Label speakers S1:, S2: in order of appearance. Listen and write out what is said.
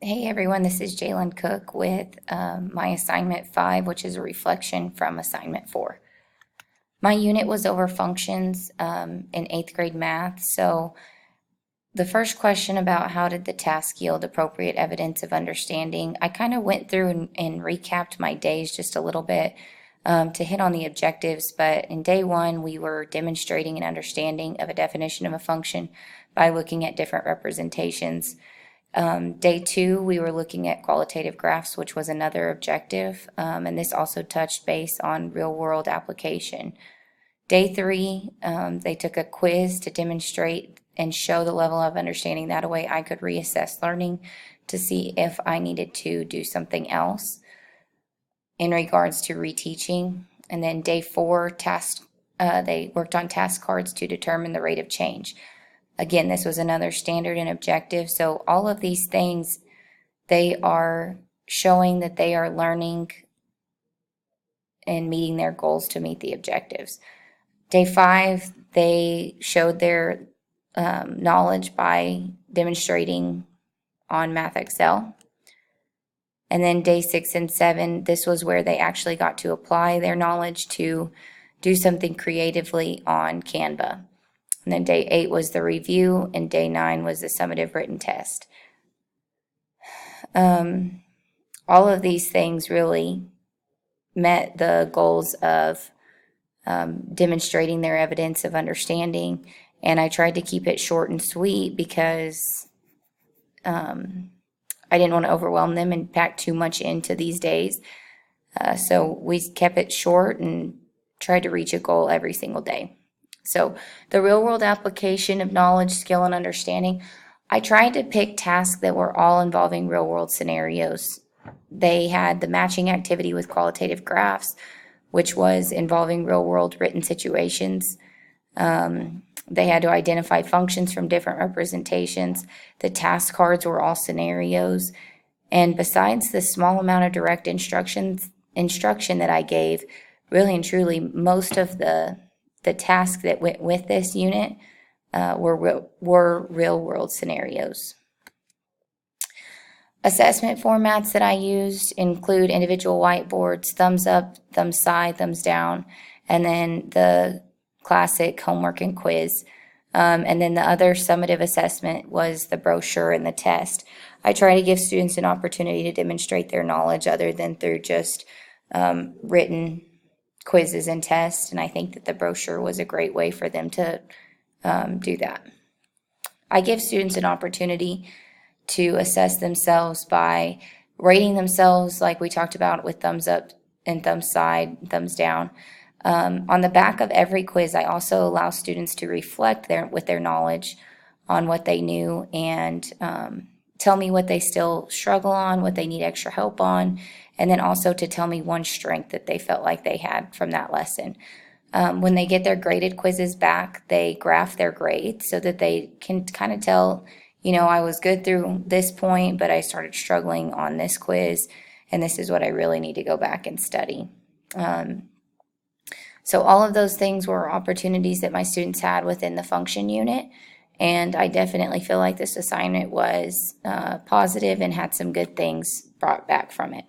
S1: Hey everyone, this is Jalen Cook with my assignment 5, which is a reflection from assignment 4. My unit was over functions in 8th grade math. So the first question about how did the task yield appropriate evidence of understanding, I kind of went through and recapped my days just a little bit to hit on the objectives. But in day 1, we were demonstrating an understanding of a definition of a function by looking at different representations. Day 2, we were looking at qualitative graphs, which was another objective, and this also touched base on real-world application. Day 3, they took a quiz to demonstrate and show the level of understanding. That way I could reassess learning to see if I needed to do something else in regards to reteaching. And then day 4, they worked on task cards to determine the rate of change. Again, this was another standard and objective. So all of these things, they are showing that they are learning and meeting their goals to meet the objectives. Day 5, they showed their knowledge by demonstrating on Math Excel. And then day 6 and 7, this was where they actually got to apply their knowledge to do something creatively on Canva. And then day 8 was the review, and day 9 was the summative written test. All of these things really met the goals of demonstrating their evidence of understanding, and I tried to keep it short and sweet because I didn't want to overwhelm them and pack too much into these days. So we kept it short and tried to reach a goal every single day. So the real-world application of knowledge, skill, and understanding, I tried to pick tasks that were all involving real-world scenarios. They had the matching activity with qualitative graphs, which was involving real-world written situations. They had to identify functions from different representations. The task cards were all scenarios. And besides the small amount of direct instruction that I gave, really and truly, most of the tasks that went with this unit were real-world scenarios. Assessment formats that I used include individual whiteboards, thumbs up, thumbs side, thumbs down, and then the classic homework and quiz. And then the other summative assessment was the brochure and the test. I try to give students an opportunity to demonstrate their knowledge other than through just written quizzes and tests, and I think that the brochure was a great way for them to do that. I give students an opportunity to assess themselves by rating themselves like we talked about with thumbs up and thumbs side, thumbs down. On the back of every quiz, I also allow students to reflect with their knowledge on what they knew and tell me what they still struggle on, what they need extra help on, and then also to tell me one strength that they felt like they had from that lesson. When they get their graded quizzes back, they graph their grades so that they can kind of tell, I was good through this point, but I started struggling on this quiz, and this is what I really need to go back and study. So all of those things were opportunities that my students had within the function unit, and I definitely feel like this assignment was positive and had some good things brought back from it.